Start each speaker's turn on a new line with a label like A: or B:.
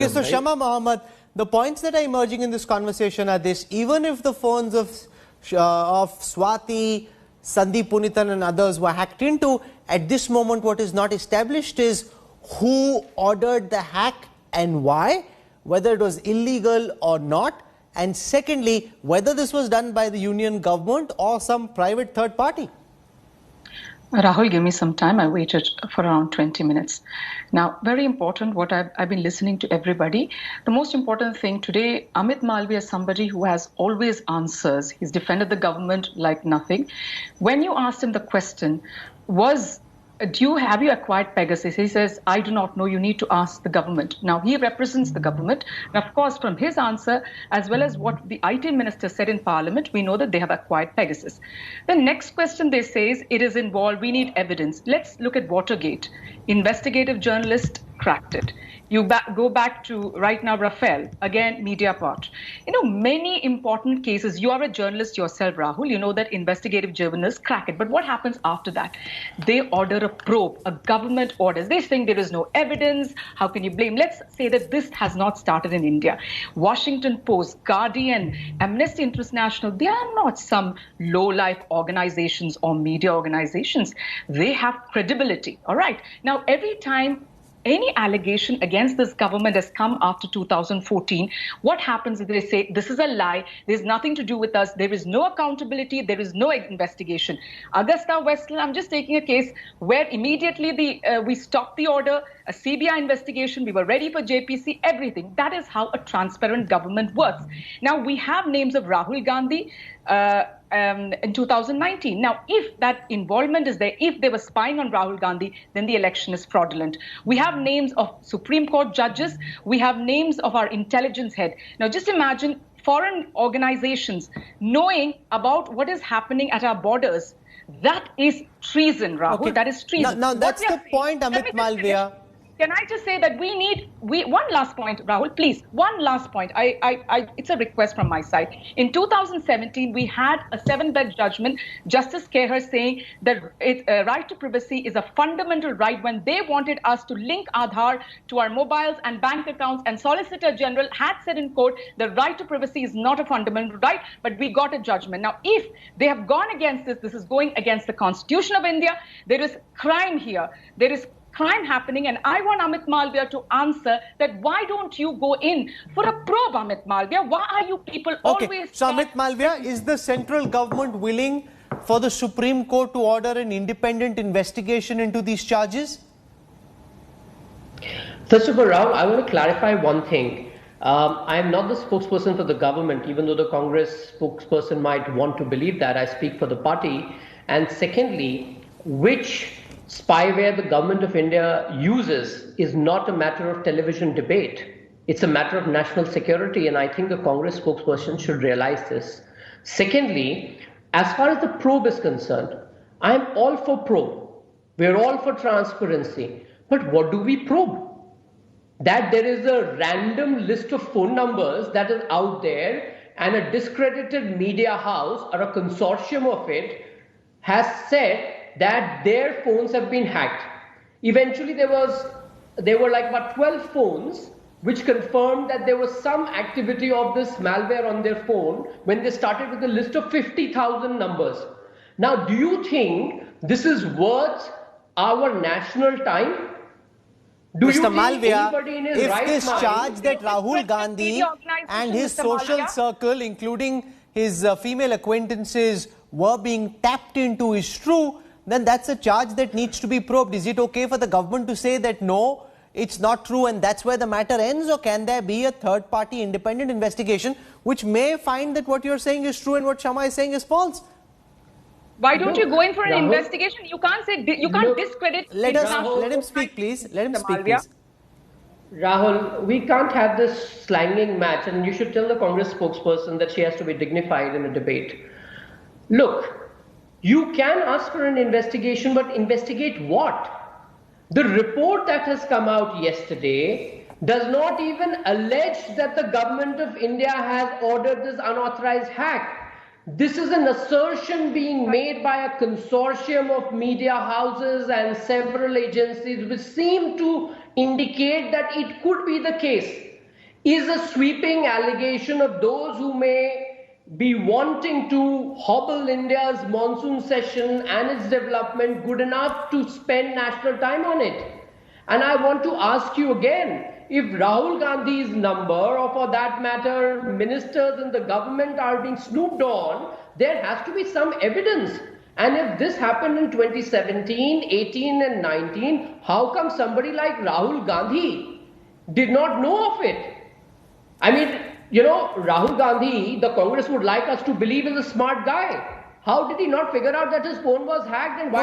A: Okay, so Shama Mohamed, the points that are emerging in this conversation are this: even if the phones of Swati, Sandeep Punithan and others were hacked into, at this moment what is not established is who ordered the hack and why, whether it was illegal or not, and secondly, whether this was done by the union government or some private third party.
B: Rahul, give me some time. I waited for around 20 minutes. Now, very important, what I've been listening to everybody. The most important thing today, Amit Malviya is somebody who has always answers. He's defended the government like nothing. When you asked him the question, have you acquired Pegasus? He says, I do not know. You need to ask the government. Now, he represents the government. And of course, from his answer, as well as what the IT minister said in Parliament, we know that they have acquired Pegasus. The next question they say is, it is involved. We need evidence. Let's look at Watergate. Investigative journalist cracked it. You go back to right now, Rafael, again, media part. Many important cases. You are a journalist yourself, Rahul. You know that investigative journalists crack it. But what happens after that? They order a probe, a government orders. They think there is no evidence. How can you blame? Let's say that this has not started in India. Washington Post, Guardian, Amnesty International, they are not some low-life organizations or media organizations. They have credibility. All right. Now, every time any allegation against this government has come after 2014, what happens is they say, this is a lie, there's nothing to do with us, there is no accountability, there is no investigation. Augusta Westland, I'm just taking a case where immediately we stopped the order, a CBI investigation, we were ready for JPC, everything. That is how a transparent government works. Now, we have names of Rahul Gandhi, in 2019. Now, if that involvement is there, if they were spying on Rahul Gandhi, then the election is fraudulent. We have names of Supreme Court judges. We have names of our intelligence head. Now, just imagine foreign organizations knowing about what is happening at our borders. That is treason, Rahul. Okay. That is treason.
A: Now that's the point, Amit Malviya.
B: Can I just say that one last point, Rahul, please, one last point. It's a request from my side. In 2017, we had a 7-bench judgment, Justice Kehar saying that right to privacy is a fundamental right when they wanted us to link Aadhaar to our mobiles and bank accounts, and Solicitor General had said in court the right to privacy is not a fundamental right, but we got a judgment. Now, if they have gone against this is going against the Constitution of India. There is crime here. There is crime happening, and I want Amit Malviya to answer that. Why don't you go in for a probe, Amit Malviya? Why are you people always...
A: So Amit Malviya, is the central government willing for the Supreme Court to order an independent investigation into these charges?
C: First of all, Rahul, I want to clarify one thing. I am not the spokesperson for the government, even though the Congress spokesperson might want to believe that. I speak for the party. And secondly, which spyware the government of India uses is not a matter of television debate. It's a matter of national security, and I think the Congress spokesperson should realize this. Secondly, as far as the probe is concerned, I am all for probe. We're all for transparency. But what do we probe? That there is a random list of phone numbers that is out there, and a discredited media house or a consortium of it has said that their phones have been hacked. Eventually, there were like about 12 phones which confirmed that there was some activity of this malware on their phone when they started with a list of 50,000 numbers. Now, do you think this is worth our national time?
A: Mr. Malviya, if this charge that Rahul Gandhi and his social circle, including his female acquaintances, were being tapped into is true, then that's a charge that needs to be probed. Is it okay for the government to say that no, it's not true and that's where the matter ends, or can there be a third-party independent investigation which may find that what you're saying is true and what Shama is saying is false?
B: Why don't you go in for an investigation? You can't say, you can't discredit.
A: Let him speak, please. Let him speak, please.
C: Rahul, we can't have this slanging match, and you should tell the Congress spokesperson that she has to be dignified in a debate. Look, you can ask for an investigation, but investigate what? The report that has come out yesterday does not even allege that the government of India has ordered this unauthorized hack. This is an assertion being made by a consortium of media houses and several agencies which seem to indicate that it could be the case. is a sweeping allegation of those who may be wanting to hobble India's monsoon session and its development good enough to spend national time on it. And I want to ask you again, if Rahul Gandhi's number, or for that matter, ministers in the government are being snooped on, there has to be some evidence. And if this happened in 2017, 18 and 19, how come somebody like Rahul Gandhi did not know of it? I mean, Rahul Gandhi, the Congress would like us to believe is a smart guy. How did he not figure out that his phone was hacked, and why